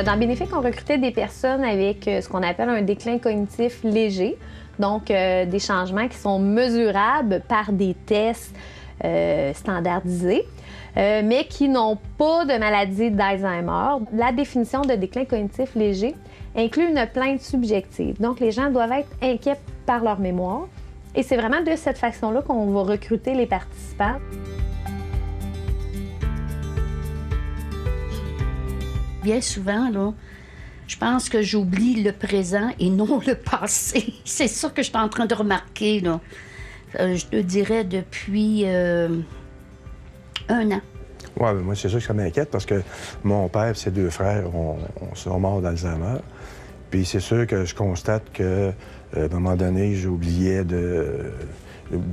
Dans Bénéfique, on recrutait des personnes avec ce qu'on appelle un déclin cognitif léger, donc des changements qui sont mesurables par des tests standardisés, mais qui n'ont pas de maladie d'Alzheimer. La définition de déclin cognitif léger inclut une plainte subjective. Donc, les gens doivent être inquiets par leur mémoire. Et c'est vraiment de cette façon-là qu'on va recruter les participants. Bien souvent, là, je pense que j'oublie le présent et non le passé. C'est ça que je suis en train de remarquer, là. Je te dirais depuis 1 an. Oui, moi, c'est sûr que ça m'inquiète parce que mon père et ses 2 frères sont morts d'Alzheimer. Puis c'est sûr que je constate que, à un moment donné, j'oubliais de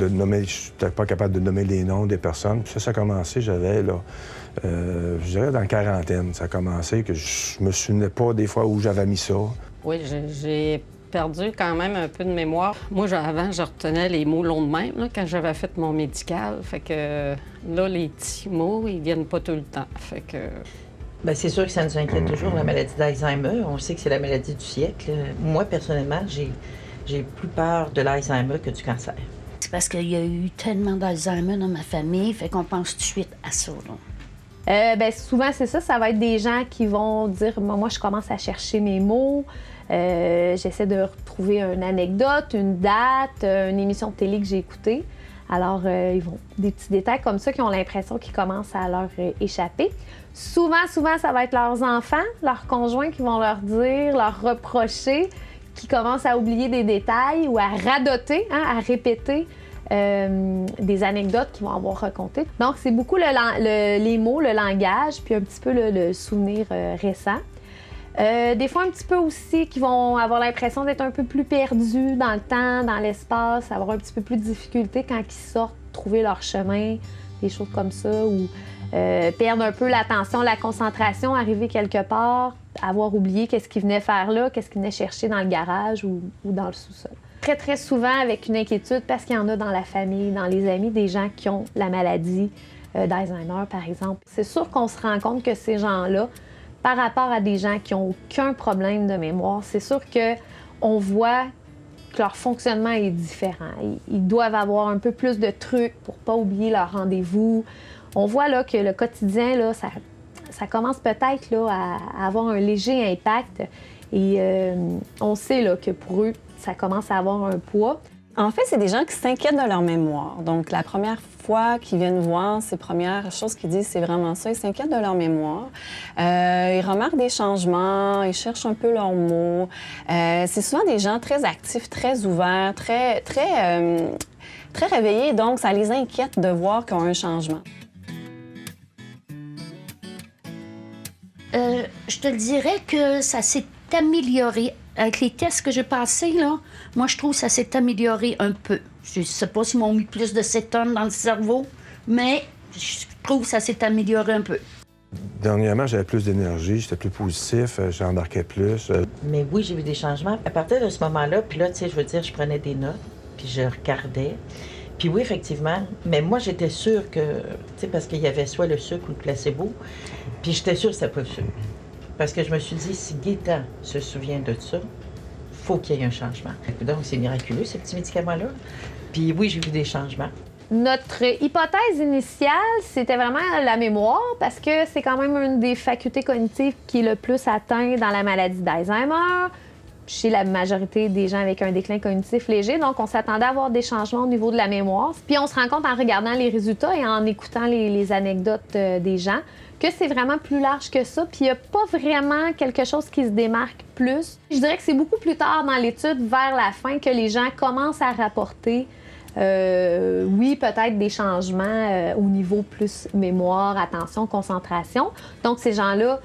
nommer, je n'étais pas capable de nommer les noms des personnes. Puis ça a commencé, j'avais, là, je dirais dans la quarantaine. Ça a commencé que je me souvenais pas des fois où j'avais mis ça. Oui, j'ai perdu quand même un peu de mémoire. Moi, avant, je retenais les mots longs de même, là, quand j'avais fait mon médical. Fait que là, les petits mots, ils viennent pas tout le temps. Fait que... Bien, c'est sûr que ça nous inquiète toujours, la maladie d'Alzheimer. On sait que c'est la maladie du siècle. Moi, personnellement, j'ai plus peur de l'Alzheimer que du cancer. C'est parce qu'il y a eu tellement d'Alzheimer dans ma famille, fait qu'on pense tout de suite à ça, là. Bien, souvent, c'est ça. Ça va être des gens qui vont dire « Moi, je commence à chercher mes mots. J'essaie de retrouver une anecdote, une date, une émission de télé que j'ai écoutée. » Alors, ils vont des petits détails comme ça qui ont l'impression qu'ils commencent à leur échapper. Souvent, ça va être leurs enfants, leurs conjoints qui vont leur dire, leur reprocher, qui commencent à oublier des détails ou à radoter, à répéter des anecdotes qu'ils vont avoir racontées. Donc, c'est beaucoup les mots, le langage, puis un petit peu le souvenir récent. Des fois, un petit peu aussi, qui vont avoir l'impression d'être un peu plus perdus dans le temps, dans l'espace, avoir un petit peu plus de difficultés quand ils sortent, trouver leur chemin, des choses comme ça, ou perdre un peu l'attention, la concentration, arriver quelque part, avoir oublié qu'est-ce qu'ils venaient faire là, qu'est-ce qu'ils venaient chercher dans le garage ou dans le sous-sol. Très, très souvent avec une inquiétude parce qu'il y en a dans la famille, dans les amis, des gens qui ont la maladie d'Alzheimer, par exemple. C'est sûr qu'on se rend compte que ces gens-là, par rapport à des gens qui n'ont aucun problème de mémoire, c'est sûr qu'on voit que leur fonctionnement est différent. Ils doivent avoir un peu plus de trucs pour ne pas oublier leur rendez-vous. On voit là, que le quotidien, là, ça commence peut-être là, à avoir un léger impact. Et on sait là, que pour eux, ça commence à avoir un poids. En fait, c'est des gens qui s'inquiètent de leur mémoire. Donc, la première fois qu'ils viennent voir, ces premières choses qu'ils disent, c'est vraiment ça. Ils s'inquiètent de leur mémoire. Ils remarquent des changements, ils cherchent un peu leurs mots. C'est souvent des gens très actifs, très ouverts, très réveillés. Donc, ça les inquiète de voir qu'ils ont un changement. Je te dirais que ça s'est amélioré. Avec les tests que j'ai passés, là, moi, je trouve que ça s'est amélioré un peu. Je ne sais pas s'ils m'ont mis plus de cétone dans le cerveau, mais je trouve que ça s'est amélioré un peu. Dernièrement, j'avais plus d'énergie, j'étais plus positif, j'embarquais plus. Mais oui, j'ai vu des changements. À partir de ce moment-là, puis là, tu sais, je veux dire, je prenais des notes, puis je regardais. Puis oui, effectivement, mais moi, j'étais sûre que, tu sais, parce qu'il y avait soit le sucre ou le placebo, puis j'étais sûre que c'était pas le sucre. Parce que je me suis dit, si Gaétan se souvient de ça, faut qu'il y ait un changement. Donc, c'est miraculeux, ce petit médicament-là. Puis oui, j'ai vu des changements. Notre hypothèse initiale, c'était vraiment la mémoire, parce que c'est quand même une des facultés cognitives qui est le plus atteinte dans la maladie d'Alzheimer, chez la majorité des gens avec un déclin cognitif léger. Donc, on s'attendait à avoir des changements au niveau de la mémoire. Puis on se rend compte en regardant les résultats et en écoutant les anecdotes des gens que c'est vraiment plus large que ça. Puis il n'y a pas vraiment quelque chose qui se démarque plus. Je dirais que c'est beaucoup plus tard dans l'étude, vers la fin, que les gens commencent à rapporter, oui, peut-être des changements au niveau plus mémoire, attention, concentration. Donc, ces gens-là,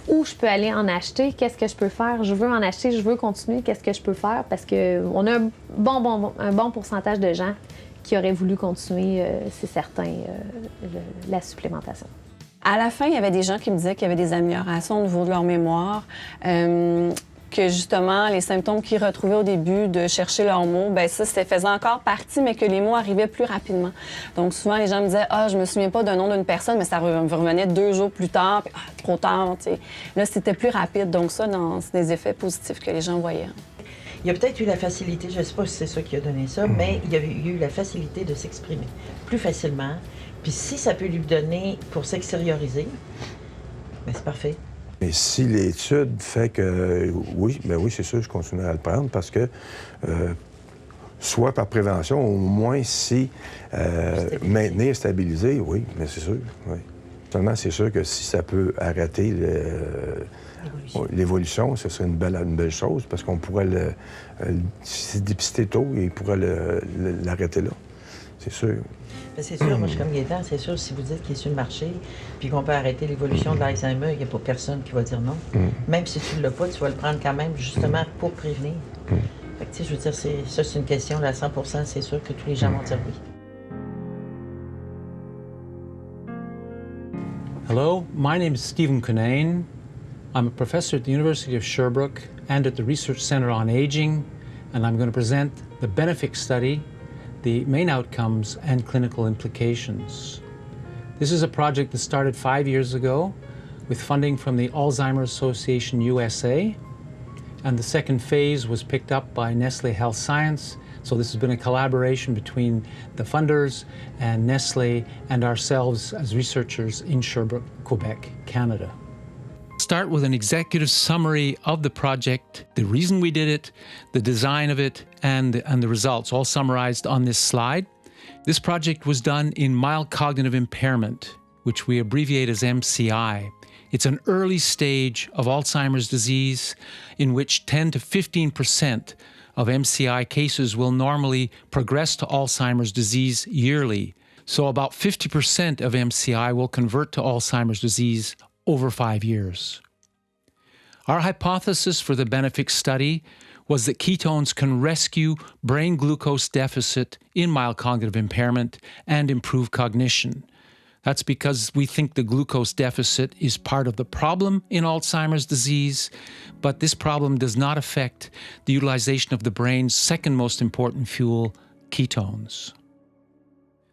où je peux aller en acheter, qu'est-ce que je peux faire, je veux en acheter, je veux continuer, qu'est-ce que je peux faire, parce qu'on a un bon pourcentage de gens qui auraient voulu continuer, c'est certain, la supplémentation. À la fin, il y avait des gens qui me disaient qu'il y avait des améliorations au niveau de leur mémoire, que justement, les symptômes qu'ils retrouvaient au début de chercher leurs mots, bien ça faisait encore partie, mais que les mots arrivaient plus rapidement. Donc souvent, les gens me disaient « Ah, je me souviens pas d'un nom d'une personne », mais ça revenait 2 jours plus tard, puis, trop tard, tu sais. Là, c'était plus rapide. Donc ça, c'est des effets positifs que les gens voyaient. Il y a peut-être eu la facilité, je ne sais pas si c'est ça qui a donné ça, mais il y a eu la facilité de s'exprimer plus facilement. Puis si ça peut lui donner pour s'extérioriser, bien, c'est parfait. Mais si l'étude fait que oui, bien oui, c'est sûr, je continuerai à le prendre parce que soit par prévention, au moins si maintenir, stabiliser, oui, mais c'est sûr, oui. Seulement, c'est sûr que si ça peut arrêter l'évolution, ce serait une belle chose parce qu'on pourrait si c'est dépisté tôt, il pourrait l'arrêter là. C'est sûr. Bien, c'est sûr, moi je suis comme Gaétan, c'est sûr, si vous dites qu'il est sur le marché puis qu'on peut arrêter l'évolution de l'Alzheimer, il n'y a pas personne qui va dire non. Même si tu ne l'as pas, tu vas le prendre quand même justement pour prévenir. Fait que, tu sais, je veux dire, c'est une question là, à 100%, c'est sûr que tous les gens vont dire oui. Hello, my name is Stephen Cunnane. I'm a professor at the University of Sherbrooke and at the Research Center on Aging, and I'm going to present the BENEFIC study, the main outcomes and clinical implications. This is a project that started 5 years ago with funding from the Alzheimer's Association USA, and the second phase was picked up by Nestle Health Science. So this has been a collaboration between the funders and Nestle and ourselves as researchers in Sherbrooke, Quebec, Canada. Start with an executive summary of the project, the reason we did it, the design of it, and the results, all summarized on this slide. This project was done in mild cognitive impairment, which we abbreviate as MCI. It's an early stage of Alzheimer's disease in which 10 to 15% of MCI cases will normally progress to Alzheimer's disease yearly. So about 50% of MCI will convert to Alzheimer's disease over 5 years. Our hypothesis for the BENEFIC study was that ketones can rescue brain glucose deficit in mild cognitive impairment and improve cognition. That's because we think the glucose deficit is part of the problem in Alzheimer's disease, but this problem does not affect the utilization of the brain's second most important fuel, ketones.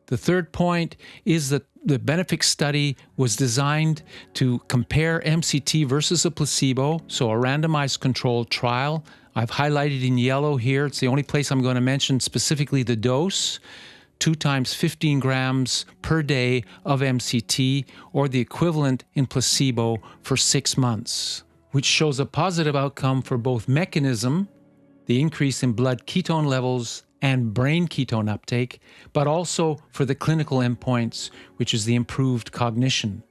The third point is that the BENEFIC study was designed to compare MCT versus a placebo, so a randomized controlled trial. I've highlighted in yellow here. It's the only place I'm going to mention specifically the dose. 2 times 15 grams per day of MCT, or the equivalent in placebo for 6 months, which shows a positive outcome for both mechanism, the increase in blood ketone levels and brain ketone uptake, but also for the clinical endpoints, which is the improved cognition.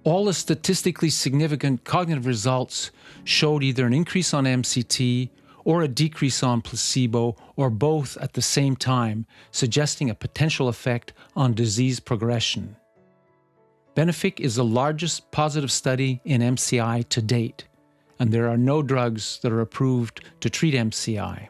All the statistically significant cognitive results showed either an increase on MCT or a decrease on placebo, or both at the same time, suggesting a potential effect on disease progression. BENEFIC is the largest positive study in MCI to date, and there are no drugs that are approved to treat MCI.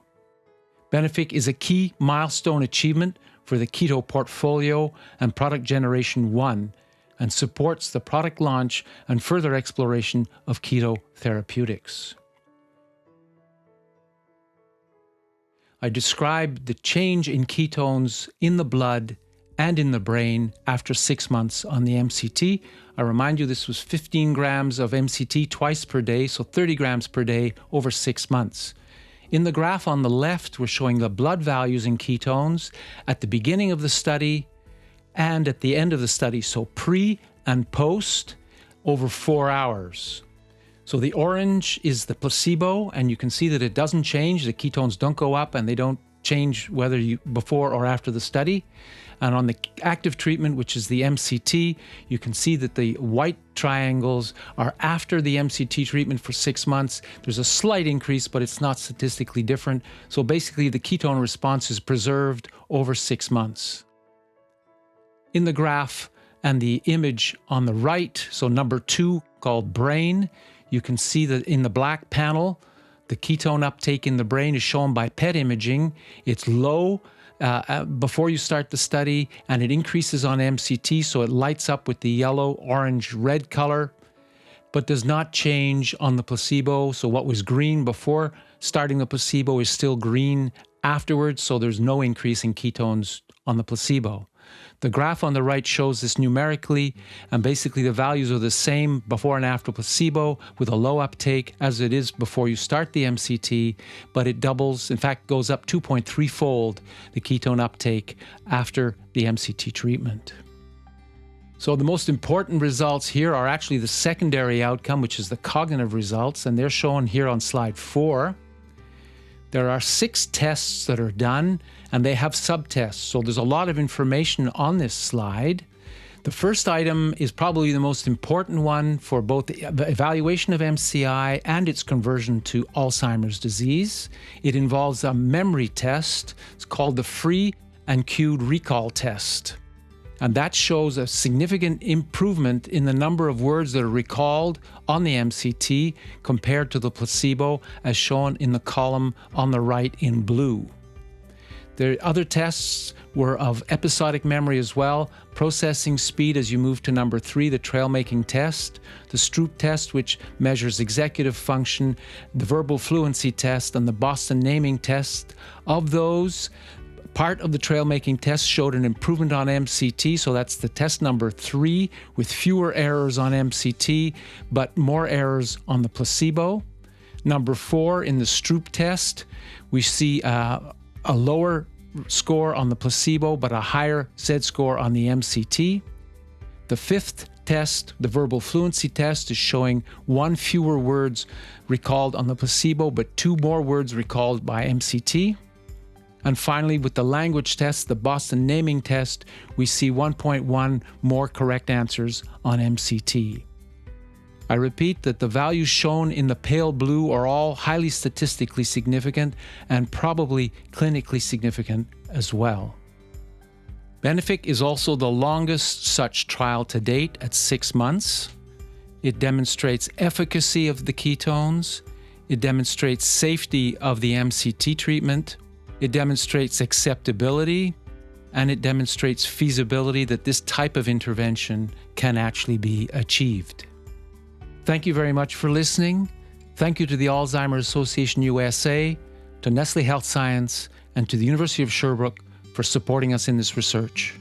BENEFIC is a key milestone achievement for the keto portfolio and product generation 1, and supports the product launch and further exploration of keto therapeutics. I described the change in ketones in the blood and in the brain after 6 months on the MCT. I remind you this was 15 grams of MCT twice per day, so 30 grams per day over 6 months. In the graph on the left, we're showing the blood values in ketones at the beginning of the study and at the end of the study, so pre and post over 4 hours. So the orange is the placebo, and you can see that it doesn't change. The ketones don't go up, and they don't change whether you before or after the study. And on the active treatment, which is the MCT, you can see that the white triangles are after the MCT treatment for 6 months. There's a slight increase, but it's not statistically different. So basically, the ketone response is preserved over 6 months. In the graph and the image on the right, so number 2, called brain, you can see that in the black panel, the ketone uptake in the brain is shown by PET imaging. It's low before you start the study, and it increases on MCT, so it lights up with the yellow, orange, red color. but does not change on the placebo. So what was green before starting the placebo is still green afterwards, so there's no increase in ketones on the placebo. The graph on the right shows this numerically, and basically the values are the same before and after placebo with a low uptake as it is before you start the MCT, but it doubles, in fact goes up 2.3-fold the ketone uptake after the MCT treatment. So the most important results here are actually the secondary outcome, which is the cognitive results, and they're shown here on slide 4. There are 6 tests that are done, and they have subtests. So there's a lot of information on this slide. The first item is probably the most important one for both the evaluation of MCI and its conversion to Alzheimer's disease. It involves a memory test. It's called the Free and Cued Recall Test. And that shows a significant improvement in the number of words that are recalled on the MCT compared to the placebo, as shown in the column on the right in blue. The other tests were of episodic memory as well, processing speed as you move to number 3, the trail-making test, the Stroop test, which measures executive function, the verbal fluency test, and the Boston naming test. Of those, part of the trail-making test showed an improvement on MCT, so that's the test number 3, with fewer errors on MCT, but more errors on the placebo. Number 4, in the Stroop test, we see a lower score on the placebo, but a higher Z-score on the MCT. The 5th test, the verbal fluency test, is showing 1 fewer words recalled on the placebo, but 2 more words recalled by MCT. And finally, with the language test, the Boston naming test, we see 1.1 more correct answers on MCT. I repeat that the values shown in the pale blue are all highly statistically significant and probably clinically significant as well. Benefic is also the longest such trial to date at 6 months. It demonstrates efficacy of the ketones. It demonstrates safety of the MCT treatment. It demonstrates acceptability, and it demonstrates feasibility that this type of intervention can actually be achieved. Thank you very much for listening. Thank you to the Alzheimer's Association USA, to Nestlé Health Science, and to the University of Sherbrooke for supporting us in this research.